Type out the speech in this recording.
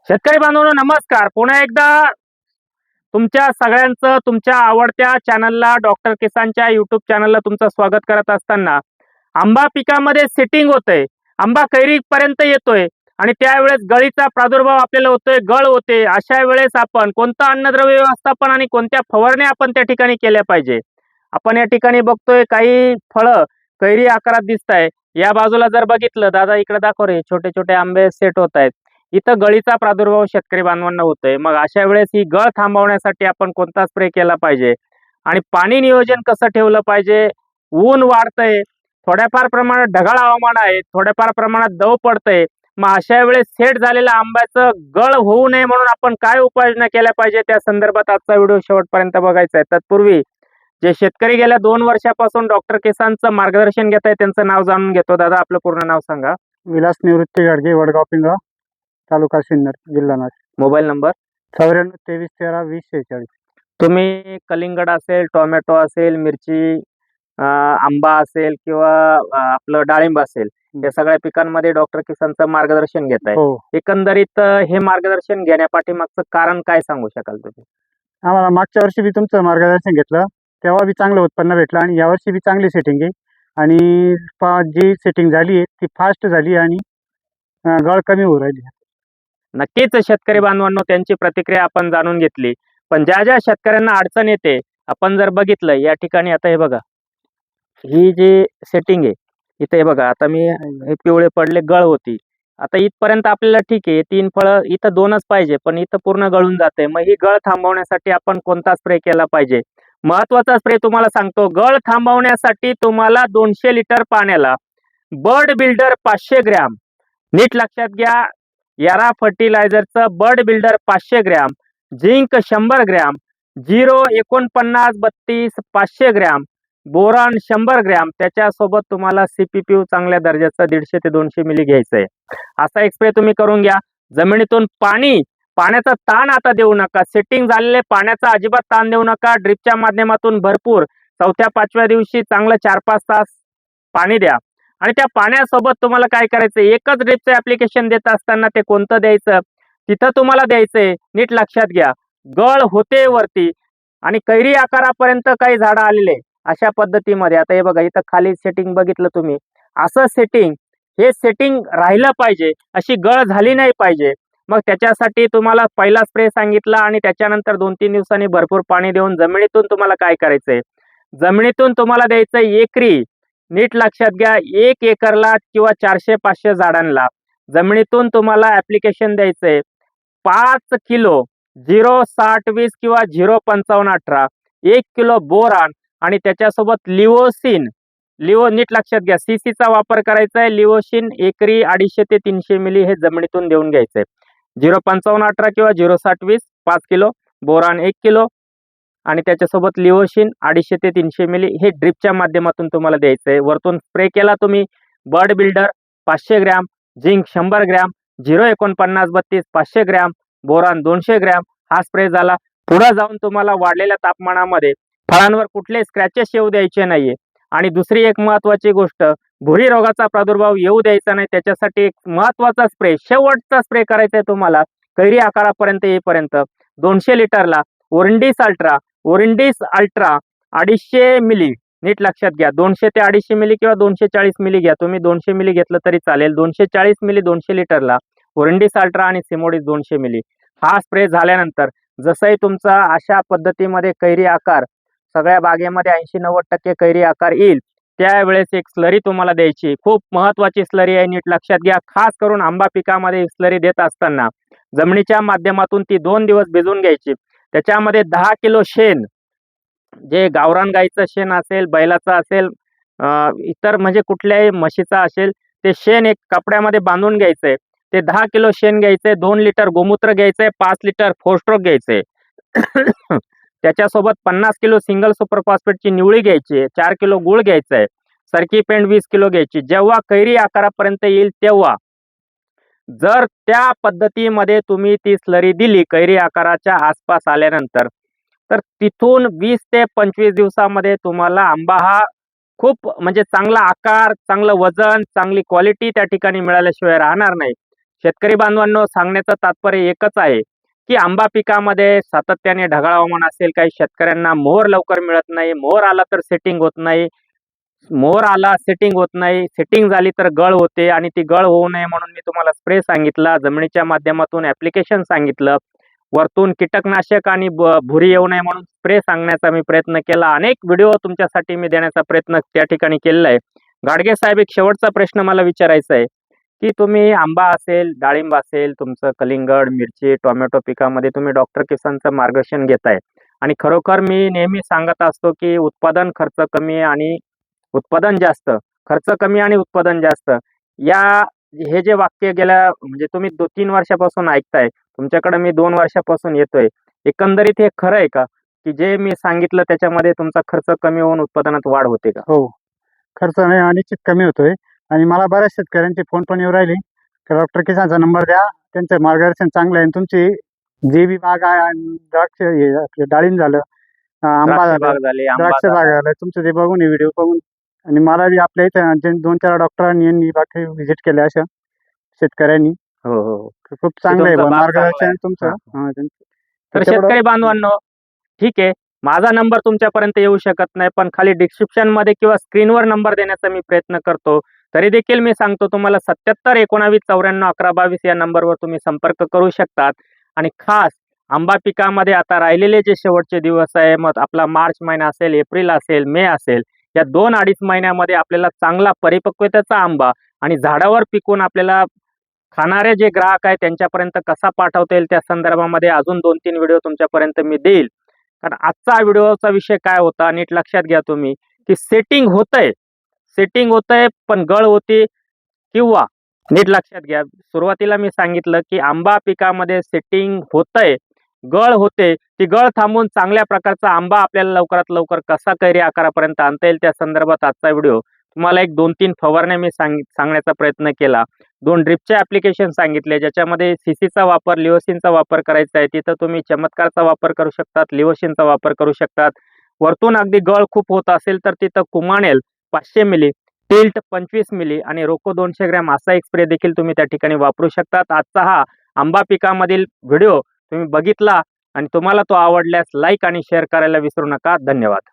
शेतकरी बांधवांनो नमस्कार. पुन्हा एकदा तुमच्या सगळ्यांचं तुमच्या आवडत्या चॅनलला डॉक्टर किसानच्या युट्यूब चॅनलला तुमचं स्वागत करत असताना आंबा पिकामध्ये सेटिंग होतंय, आंबा कैरीपर्यंत येतोय आणि त्यावेळेस गळीचा प्रादुर्भाव आपल्याला होतोय, गळ होते. अशा वेळेस आपण कोणतं अन्नद्रव्य व्यवस्थापन आणि कोणत्या फवारण्या आपण त्या ठिकाणी केल्या पाहिजे. आपण या ठिकाणी बघतोय काही फळं कैरी आकारात दिसत आहे. या बाजूला जर बघितलं, दादा इकडे दाखव रे, छोटे छोटे आंबे सेट होत आहेत. इथं गळीचा प्रादुर्भाव शेतकरी बांधवांना होतोय. मग अशा वेळेस ही गळ थांबवण्यासाठी आपण कोणता स्प्रे केला पाहिजे आणि पाणी नियोजन कसं ठेवलं पाहिजे. ऊन वाढतंय, थोड्याफार प्रमाणात ढगाळ हवामान आहे, थोड्याफार प्रमाणात दव पडतंय. मग अशा वेळेस सेट झालेल्या आंब्याचं गळ होऊ नये म्हणून आपण काय उपाययोजना केल्या पाहिजे, त्या संदर्भात आजचा व्हिडिओ शेवटपर्यंत बघायचा आहे. तत्पूर्वी जे शेतकरी गेल्या 2 वर्षापासून डॉक्टर किसानचं मार्गदर्शन घेत आहे त्यांचं नाव जाणून घेतो. दादा आपलं पूर्ण नाव सांगा. विलास निवृत्ती गाडगे, वडगाव पिंगळा, तालुका सिन्नर, जिल्हा नाशिक. Mobile number 94 23 13 20 46. तुम्ही कलिंगड असेल, टोमॅटो असेल, मिरची, आंबा असेल किंवा आपलं डाळिंब असेल, या सगळ्या पिकांमध्ये डॉक्टर किसानचं मार्गदर्शन घेत आहे. हो, एकंदरीत हे मार्गदर्शन घेण्यापाठीमागचं कारण काय सांगू शकाल तुम्ही? आम्हाला मागच्या वर्षी बी तुमचं मार्गदर्शन घेतलं, तेव्हा बी चांगलं उत्पन्न भेटलं आणि यावर्षी बी चांगली सेटिंग आहे. आणि जी सेटिंग झाली आहे ती फास्ट झाली आणि गळ कमी होऊ राहिली. नक्कीच शेतकरी बांधवांनो त्यांची प्रतिक्रिया आपण जाणून घेतली. पण ज्या ज्या शेतकऱ्यांना अडचण येते, आपण जर बघितलं या ठिकाणी, आता हे बघा, ही जी सेटिंग आहे इथे, हे बघा, आता मी हे पिवळे पडले, गळ होती. आता इथपर्यंत आपल्याला ठीक आहे, 3 फळं इथं 2च पाहिजे, पण इथं पूर्ण गळून जाते. मग ही गळ थांबवण्यासाठी आपण कोणता स्प्रे केला पाहिजे? महत्वाचा स्प्रे तुम्हाला सांगतो. गळ थांबवण्यासाठी तुम्हाला 200 लिटर पाण्याला बर्ड बिल्डर 500 ग्रॅम, नीट लक्षात घ्या, यारा फर्टिलायझरचं bud builder 500 gram, zinc 100 gram, 04932 500 gram, boron 100 gram, त्याच्यासोबत तुम्हाला सीपीपीयू चांगल्या दर्जाचं 150 ते 200 मिली घ्यायचंय. असा एक स्प्रे तुम्ही करून घ्या. जमिनीतून पाण्याचा ताण आता देऊ नका. सेटिंग झालेले पाण्याचा अजिबात ताण देऊ नका. ड्रिपच्या माध्यमातून भरपूर 4थ्या-5व्या दिवशी चांगलं 4-5 तास पाणी द्या. आणि त्या पाण्यासोबत तुम्हाला काय करायचं, एकच ड्रिपचं ऍप्लिकेशन देत असताना ते कोणतं द्यायचं, तिथं तुम्हाला द्यायचंय. नीट लक्षात घ्या, गळ होते वरती आणि कैरी आकारापर्यंत काही झाडं आलेले अशा पद्धतीमध्ये. आता हे बघा, इथं खाली सेटिंग बघितलं तुम्ही, असं सेटिंग, हे सेटिंग राहिलं पाहिजे, अशी गळ झाली नाही पाहिजे. मग त्याच्यासाठी तुम्हाला पहिला स्प्रे सांगितला आणि त्याच्यानंतर 2-3 दिवसांनी भरपूर पाणी देऊन जमिनीतून तुम्हाला काय करायचंय, जमिनीतून तुम्हाला द्यायचंय एकरी, नीट लक्षात घ्या, 1 एकरला किंवा 400-500 झाडांना जमिनीतून तुम्हाला ऍप्लिकेशन द्यायचंय 5 किलो 0-60-20 किंवा 0-55-18, 1 किलो बोरान आणि त्याच्यासोबत लिओसिन. नीट लक्षात घ्या, सीसीचा वापर करायचा आहे. लिओसिन एकरी 250 ते 300 मिली हे जमिनीतून देऊन घ्यायचंय. 0-55-18 किंवा 0-60-20 5 किलो, बोरान 1 किलो आणि त्याच्यासोबत लिओसिन 250 ते 300 मिली हे ड्रिपच्या माध्यमातून तुम्हाला द्यायचंय. वरतून स्प्रे केला तुम्ही bird builder 500 gram, zinc 100 gram, 0-49-32 500 gram, boron 200 gram, हा स्प्रे झाला. पुढे जाऊन तुम्हाला वाढलेल्या तापमानामध्ये फळांवर कुठले स्क्रॅचेस येऊ द्यायचे नाहीये. आणि दुसरी एक महत्वाची गोष्ट, भुरी रोगाचा प्रादुर्भाव येऊ द्यायचा नाही. त्याच्यासाठी एक महत्वाचा स्प्रे, शेवटचा स्प्रे करायचा आहे तुम्हाला कैरी आकारापर्यंत येईपर्यंत. 200 लिटरला ओरिंडिस अल्ट्रा 250 मिली, नीट लक्षात घ्या, 200 ते 250 मिली किंवा 240 मिली घ्या. तुम्ही 200 मिली घेतलं तरी चालेल. 240 मिली 200 लिटरला ओरिंडिस अल्ट्रा आणि सिमोडिस 200 मिली. हा स्प्रे झाल्यानंतर जसंही तुमचा अशा पद्धतीमध्ये कैरी आकार, सगळ्या बागेमध्ये 80-90% कैरी आकार येईल, त्यावेळेस एक स्लरी तुम्हाला द्यायची. खूप महत्वाची स्लरी आहे, नीट लक्षात घ्या. खास करून आंबा पिकामध्ये स्लरी देत असताना जमिनीच्या माध्यमातून ती 2 दिवस भिजवून घ्यायची. त्याच्यामध्ये 10 किलो शेण, जे गावरान गाईचं शेण असेल, बैलाचं असेल, इतर म्हणजे कुठल्याही म्हशीचा असेल, ते शेण एक कपड्यामध्ये बांधून घ्यायचंय. ते 10 किलो शेण घ्यायचंय, 2 लिटर गोमूत्र घ्यायचंय, 5 लिटर फोस्ट्रोक घ्यायचंय. त्याच्यासोबत 50 किलो सिंगल सुपर फॉस्फेटची निवळी घ्यायची, 4 किलो गुळ घ्यायचंय, सरकी पेंड 20 किलो घ्यायची. जेव्हा कैरी आकारापर्यंत येईल तेव्हा जर त्या पद्धतीमध्ये तुम्ही ती स्लरी दिली कैरी आकाराच्या आसपास आल्यानंतर, तर तिथून 20 ते 25 दिवसामध्ये तुम्हाला आंबा हा खूप म्हणजे चांगला आकार, चांगलं वजन, चांगली क्वालिटी त्या ठिकाणी मिळाल्याशिवाय राहणार नाही. शेतकरी बांधवांनो, सांगण्याचं तात्पर्य एकच आहे की आंबा पिकामध्ये सातत्याने ढगाळ हवामान असेल, काही शेतकऱ्यांना मोहर लवकर मिळत नाही, मोहर आला तर सेटिंग होत नाही, मोहर आला सेटिंग होत नाही, सेटिंग झाली तर गळ होते आणि ती गळ होऊ नये म्हणून मी तुम्हाला स्प्रे सांगितला, जमिनीच्या माध्यमातून ऍप्लिकेशन सांगितलं, वरतून कीटकनाशक आणि भुरी येऊ नये म्हणून स्प्रे सांगण्याचा मी प्रयत्न केला. अनेक व्हिडिओ तुमच्यासाठी मी देण्याचा प्रयत्न त्या ठिकाणी केलेला आहे. गाडगे साहेब, एक शेवटचा प्रश्न मला विचारायचा आहे की तुम्ही आंबा असेल, डाळिंब असेल, तुमचं कलिंगड, मिरची, टोमॅटो पिकामध्ये तुम्ही डॉक्टर किसानचं मार्गदर्शन घेताय आणि खरोखर मी नेहमी सांगत असतो की उत्पादन खर्च कमी आणि उत्पादन जास्त, खर्च कमी आणि उत्पादन जास्त. या हे जे वाक्य गेल्या म्हणजे तुम्ही 2-3 वर्षापासून ऐकताय, तुमच्याकडे मी 2 वर्षापासून येतोय. एकंदरीत हे खरं आहे का की जे मी सांगितलं त्याच्यामध्ये तुमचा खर्च कमी होऊन उत्पादनात वाढ होते का? हो, खर्च नाही निश्चित कमी होतोय. आणि मला बऱ्याच शेतकऱ्यांचे फोन पण येऊ राहिले की डॉक्टर किसानचा नंबर द्या, त्यांचं मार्गदर्शन चांगलं आहे आणि तुमची जी बी बाग आहे आणि द्राक्ष हे आपले डाळिंब झालं, आंबा द्राक्ष झालं, बाग झाली, आंबा द्राक्ष बाग झाला. झालं, तुमचं ते बघून व्हिडिओ बघून आणि मला बी आपल्या इथं 2-4 डॉक्टरांनी यांनी बाकी व्हिजिट केल्या अशा शेतकऱ्यांनी. हो हो हो. खूप चांगलं आहे तुमचा बुवा बाग चांगला मार्गदर्शन आहे. तुमचं. हा. हां, तर त्याच्यामुळं शेतकरी बांधवांनो, ठीक आहे, माझा नंबर तुमच्यापर्यंत येऊ शकत नाही, पण खाली डिस्क्रिप्शन मध्ये किंवा स्क्रीनवर नंबर देण्याचा मी प्रयत्न करतो. तरी देखील मी सांगतो तुम्हाला 77 19 94 11 22 या नंबरवर तुम्ही संपर्क करू शकतात. आणि खास आंबा पिकामध्ये आता राहिलेले जे शेवटचे दिवस आहे, मग आपला मार्च महिना असेल, एप्रिल असेल, मे असेल, या 2-2.5 महिन्यामध्ये आपल्याला चांगला परिपक्वतेचा आंबा आणि झाडावर पिकून आपल्याला खाणारे जे ग्राहक आहेत त्यांच्यापर्यंत कसा पाठवता येईल त्या संदर्भामध्ये अजून 2-3 व्हिडिओ तुमच्यापर्यंत मी देईल. कारण आजचा व्हिडिओचा विषय काय होता नीट लक्षात घ्या तुम्ही, की सेटिंग होतंय पण गळ होते, किंवा नीट लक्षात घ्या, सुरुवातीला मी सांगितलं की आंबा पिकामध्ये सेटिंग होतंय, गळ होते, ती गळ थांबून चांगल्या प्रकारचा आंबा आपल्याला लवकरात लवकर कसा कैरी आकारापर्यंत आणता येईल त्या संदर्भात आजचा व्हिडिओ. तुम्हाला एक 2-3 फवारण्या मी सांगण्याचा प्रयत्न केला. 2 ड्रिपचे ऍप्लिकेशन सांगितले, ज्याच्यामध्ये सीसीचा वापर, लिओसिनचा वापर करायचा आहे. तिथं तुम्ही चमत्कारचा वापर करू शकतात, लिओसिनचा वापर करू शकतात. वरतून अगदी गळ खूप होत असेल तर तिथं कुमानेल 500 मिली, टिल्ट 25 मिली आणि रोको 200 ग्रॅम असा एक स्प्रे देखील तुम्ही त्या ठिकाणी वापरू शकतात. आजचा हा आंबा पिकामधील व्हिडिओ तुम्ही बघितला आणि तुम्हाला तो आवडल्यास लाईक आणि शेअर करायला विसरू नका. धन्यवाद.